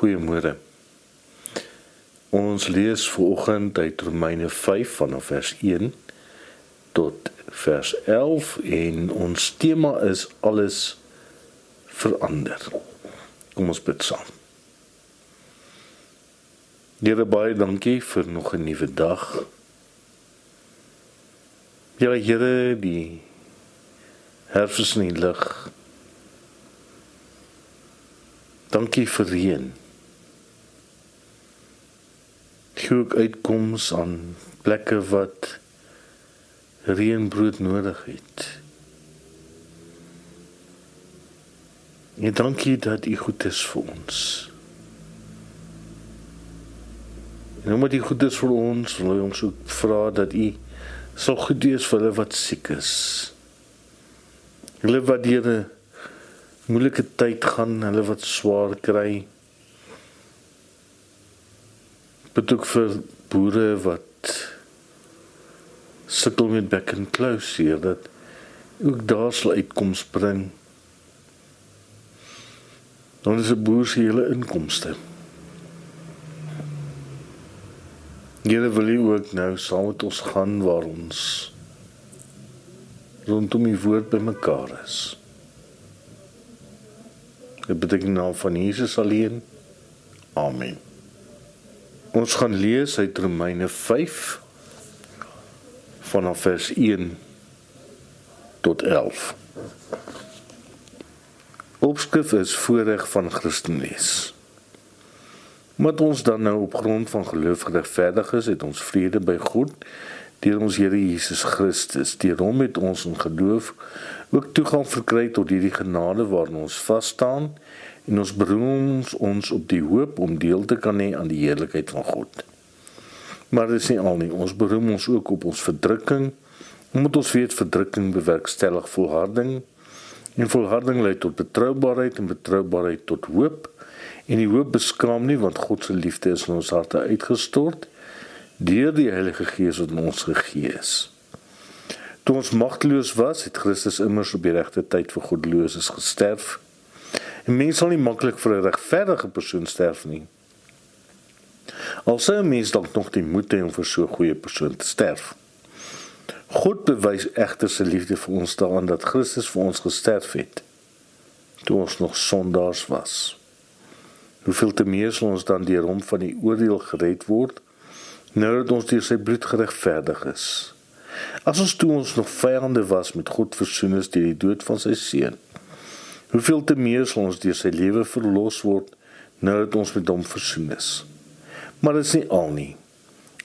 Goeiemôre. Ons lees vanoggend uit Romeine 5 vanaf vers 1 tot vers 11 en ons tema is alles verander. Kom ons bid saam. Here, baie dankie vir nog 'n nuwe dag. Ja, Here, die herfs is in die lug. Dankie vir reën. Gee ook uitkoms aan plekke wat reënbrood nodig het. En dankie dat U goed is vir ons. En omdat U goed is vir ons, wil ons ook vra dat U sal goed wees vir hulle wat siek is. Hulle wat deur 'n moeilike tyd gaan, hulle wat swaar kry. Bid ook vir boere wat sukkel met back and close hier, dat ook daar sal uitkoms bring. Dan is 'n boer se hele inkomste. Here, wil U ook nou saam met ons gaan waar ons rondom U woord bymekaar is. Dit beteken in die naam van Jesus alleen. Amen. Ons gaan lees uit Romeine 5 vanaf vers 1 tot 11. Opskrif is voorreg van Christenlees. Omdat ons dan nou op grond van geloof geregverdig is, het ons vrede by God deur ons Here Jesus Christus. Deur hom het ons in geloof ook toegang verkry tot hierdie genade waarin ons vas staan en ons beroem ons op die hoop om deel te kan hê aan die heerlikheid van God. Maar dit is nie al nie, ons beroem ons ook op ons verdrukking, omdat ons weet verdrukking bewerkstellig volharding, en volharding lei tot betroubaarheid en betroubaarheid tot hoop, en die hoop beskaam nie, want God se liefde is in ons harte uitgestort, deur die Heilige Gees wat in ons gegee is. Toe ons magteloos was, het Christus immers op die regte tyd vir goddeloses gesterf. En mens sal nie maklik vir 'n regverdige persoon sterf nie. Al sou 'n mens dalk nog die moed hê om vir so 'n goeie persoon te sterf. God bewys egter sy liefde vir ons daaraan dat Christus vir ons gesterf het, toe ons nog sondaars was. Hoeveel te meer sal ons dan deur hom van die oordeel gered word, nou dat ons deur sy bloed geregverdig is. As ons toe ons nog vyande was met God versoen is deur die dood van sy seun, hoeveel te meer sal ons deur sy lewe verlos word, nou dat ons met hom versoen is. Maar dit is nie al nie.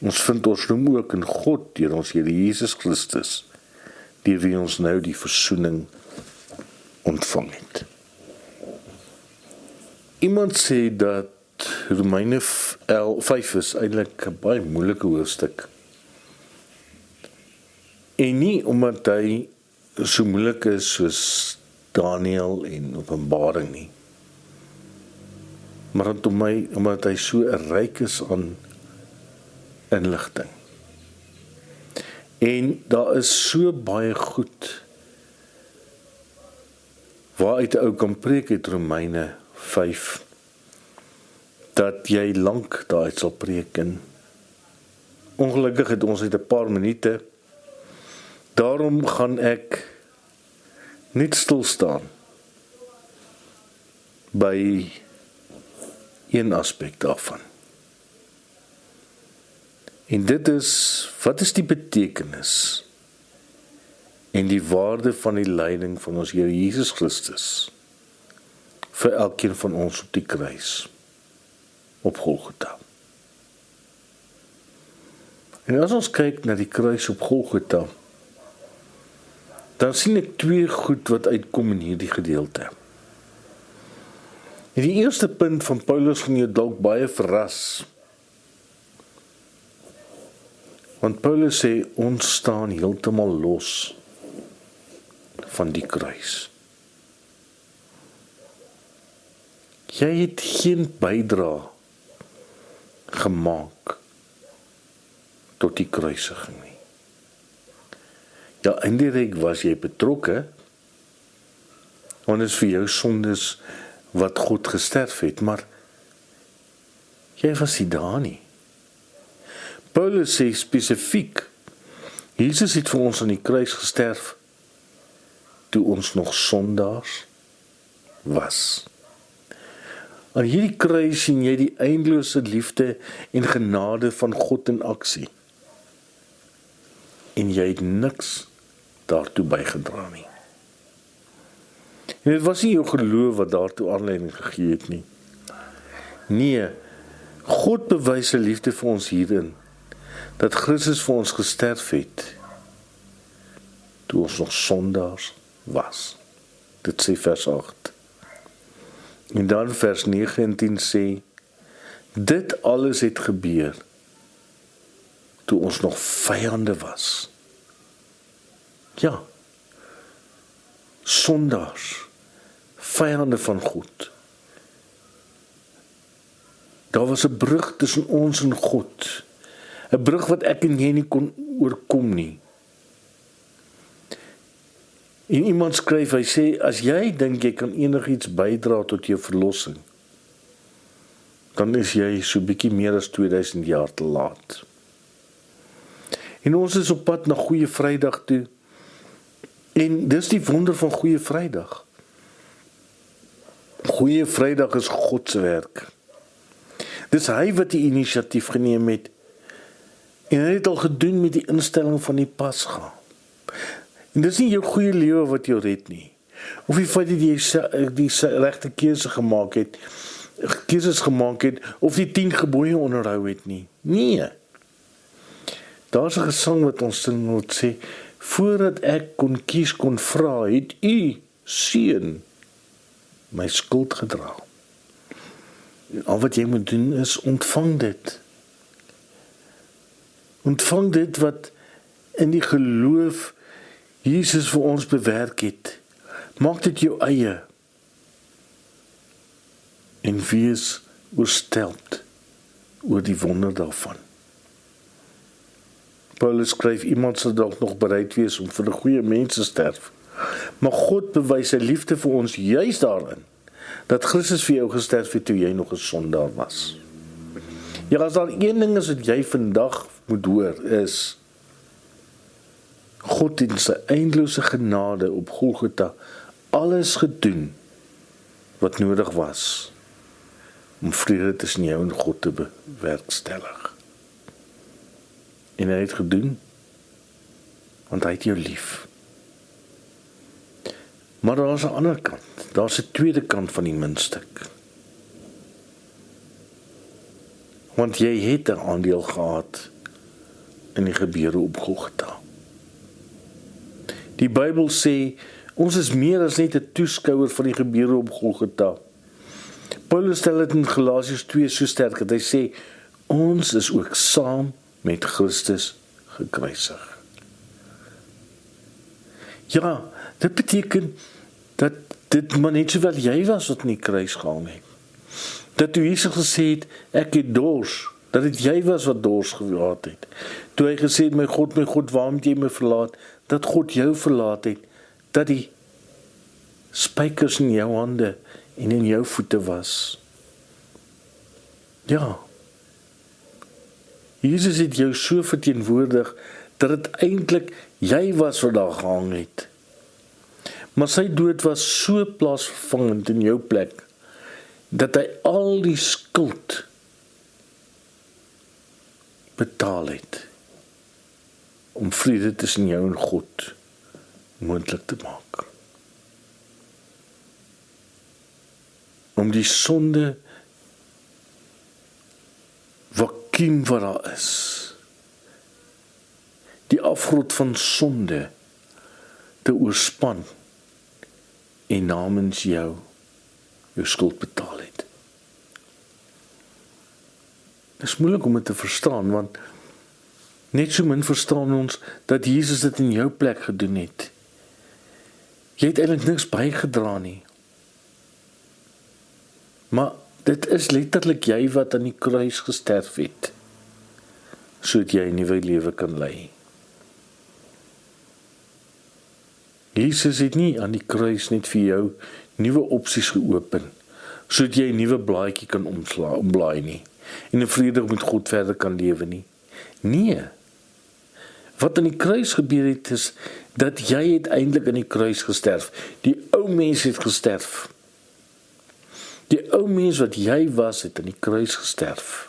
Ons vind ons roem ook in God deur ons Here Jesus Christus, deur wie ons nou die versoening ontvang het. Iemand sê dat Romeine 5 is eintlik 'n baie moeilike hoofstuk. En nie omdat hy so moeilik is soos Daniël en Openbaring nie. Maar omdat hy so ryk is aan inligting. En daar is so baie goed waaruit 'n ou kan preek uit Romeine 5, dat jy lank daaruit sal preek. En ongelukkig het ons net 'n paar minute. Daarom gaan ek net stil staan by een aspek daarvan. En dit is, wat is die betekenis en die waarde van die lyding van ons Here Jesus Christus vir elkeen van ons op die kruis, op Golgotha. En as ons kyk na die kruis op Golgotha, dan sien ek twee goed wat uitkom in hierdie gedeelte. En die eerste punt van Paulus gaan jou dalk baie verras. Want Paulus sê, ons staan heeltemal los van die kruis. Jy het geen bydra gemaak tot die kruisiging nie. Ja, indirek was jy betrokke, want dit is vir jou sondes wat God gesterf het, maar Jy was nie daar nie. Paulus sê spesifiek, Jesus het vir ons aan die kruis gesterf, toe ons nog sondaars was. Aan hierdie kruis sien jy die eindelose liefde en genade van God in aksie. En jy het niks daartoe bygedra nie. En dit was nie jou geloof wat daartoe aanleiding gegee het nie. Nee, God bewys sy liefde vir ons hierin, dat Christus vir ons gesterf het, toe ons nog sondaars was. Dit sê vers 8. En dan vers 9 en 10 sê, dit alles het gebeur, toe ons nog vyande was. Ja, sondaars, vyande van God. Daar was 'n brug tussen ons en God, 'n brug wat ek en jy nie kon oorkom nie. En iemand skryf, hy sê, as jy dink jy kan enigiets bydra tot jou verlossing, dan is jy so bietjie meer as 2000 jaar te laat. En ons is op pad na Goeie Vrydag toe, en dis die wonder van Goeie Vrydag. Goeie Vrydag is God se werk. Dis hy wat die inisiatief geneem het, en hy het al gedoen met die instelling van die Pasga. En dis nie jou goeie lewe wat jou red nie, of die feit dat jy die regte keuses gemaak het, of die 10 gebooie onderhou het nie. Nee. Daar's 'n gesang wat ons sing wat sê, voordat ek kon kies kon vra, het u, seun, my skuld gedra. En al wat jy moet doen is ontvang dit. Ontvang dit wat in die geloof Jesus vir ons bewerk het. Maak dit jou eie. En wees oorsteld oor die wonder daarvan. Paulus skryf, iemand sal dalk nog bereid wees om vir die goeie mense sterf. Maar God bewys sy liefde vir ons juis daarin, dat Christus vir jou gesterf het toe jy nog 'n sondaar was. Ja, as daar een ding is wat jy vandag moet hoor, is God in sy eindelose genade op Golgotha alles gedoen wat nodig was om vrede tussen jou en God te bewerkstellig. En hy het gedoen want hy het jou lief. Maar daar is 'n ander kant, daar is 'n tweede kant van die muntstuk. Want jy het 'n aandeel gehad in die gebeure op Golgotha. Die Bybel sê, ons is meer as net 'n toeskouer van die gebeure op Golgotha. Paulus stel dit in Galasiërs 2 so sterk, dat hy sê, ons is ook saam met Christus gekruisig. Ja, dit beteken dat dit maar net sowel jy was wat in die kruis gehang het. Dat toe Jesus gesê het, ek het dors, dat dit jy was wat dors gehad het. Toe hy gesê het, my God, waarom het jy my verlaat? Dat God jou verlaat het, dat die spykers in jou hande en in jou voete was. Ja, Jesus het jou so verteenwoordig, dat het eintlik jy was wat daar gehang het. Maar sy dood was so plaasvervangend in jou plek, dat hy al die skuld betaal het, om vrede tussen jou en God moontlik te maak. Om die sonde vakuum wat daar is, die afgrond van sonde te oorspan en namens jou skuld betaal het. Dit is moeilik om dit te verstaan, want net so min verstaan ons dat Jesus dit in jou plek gedoen het. Jy het eintlik niks bygedra nie. Maar dit is letterlik jy wat aan die kruis gesterf het, sodat jy 'n nuwe lewe kan lei. Jesus het nie aan die kruis net vir jou nuwe opsies geopen, sodat jy 'n nuwe blaadjie kan omblaai nie. en in vrede met God verder kan lewe nie. Nee. Wat aan die kruis gebeur het, is dat jy uiteindelik aan die kruis gesterf. Die ou mens het gesterf. Die ou mens wat jy was, het aan die kruis gesterf.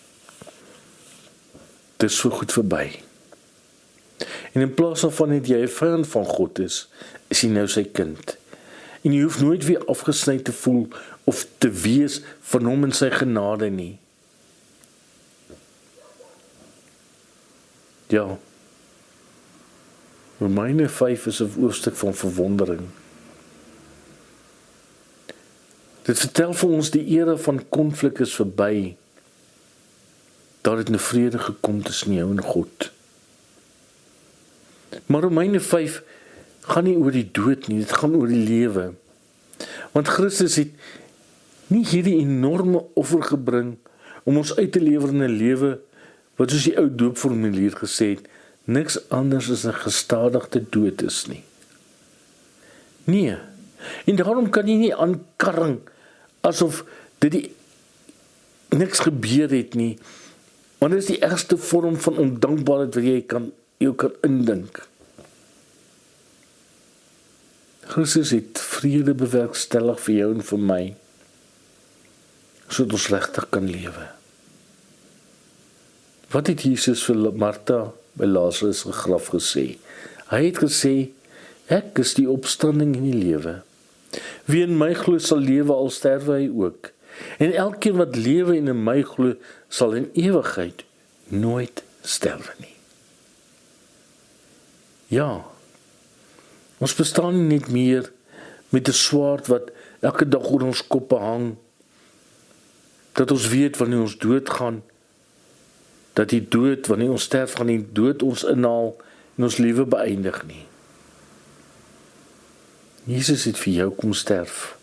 Dit is so goed verby. En in plaas van net jy 'n vyand van God is jy nou sy kind. En jy hoef nooit weer afgesny te voel of te wees van hom en sy genade nie. Ja. Romeine 5 is 'n hoofstuk van verwondering. Dit vertel vir ons die era van konflik is verby. Daar het 'n vrede gekom tussen jou en God. Maar Romeine 5 gaan nie oor die dood nie, dit gaan oor die lewe. Want Christus het nie hierdie enorme offer gebring om ons uit te lewer in 'n lewe wat soos die ou doopformulier gesê het, niks anders as 'n gestadigde dood is nie. Nee, en daarom kan jy nie aankarring asof dit niks gebeur het nie, want dit is die ergste vorm van ondankbaarheid wat jy kan indink. Christus het vrede bewerkstellig vir jou en vir my, sodat ons regtig kan lewe. Wat het Jesus vir Martha by Lazarus se graf gesê? Hy het gesê, ek is die opstanding en die lewe. Wie in my glo sal lewe al sterwe hy ook. En elkeen wat lewe en in my glo sal in ewigheid nooit sterwe nie. Ja, ons bestaan nie net meer met 'n swaard wat elke dag oor ons koppe hang, dat ons weet wanneer ons doodgaan, dat die dood, wanneer ons sterf, gaan die dood ons inhaal en ons lewe beëindig nie. Jesus het vir jou kom sterf.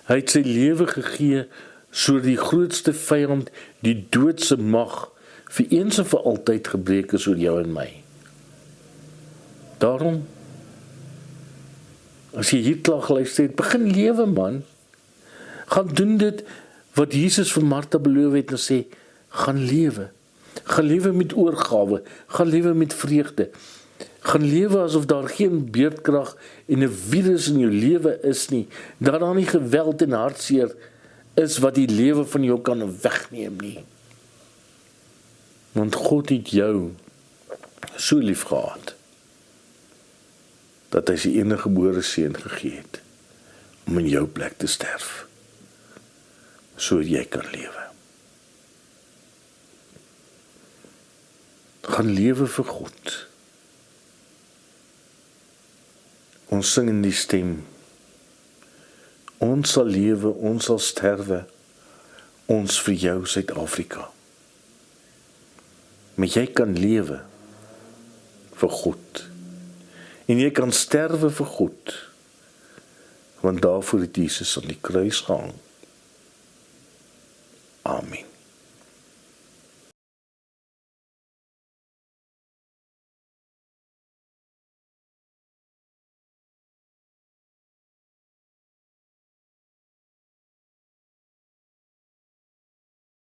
Hy het sy lewe gegee sodat die grootste vyand, die doodse mag, vir eens en vir altyd gebreek is oor jou en my. Daarom, as jy hier klaar geluister het, begin lewe man. Gaan doen dit wat Jesus vir Martha beloof het en sê, gaan lewe. Gaan lewe met oorgawe, gaan lewe met vreugde. Gaan lewe asof daar geen beerdkrag en 'n virus in jou lewe is nie, dat daar nie geweld en hartseer is wat die lewe van jou kan wegneem nie. Want God het jou so lief gehad, dat hy sy enige gebore seun gegee het, om in jou plek te sterf, sodat jy kan lewe. Gaan lewe vir God. Ons sing in die stem, ons sal lewe, ons sal sterwe, ons vir jou Suid-Afrika. Maar jy kan lewe vir God, en jy kan sterwe vir God, want daarvoor het Jesus aan die kruis gehang.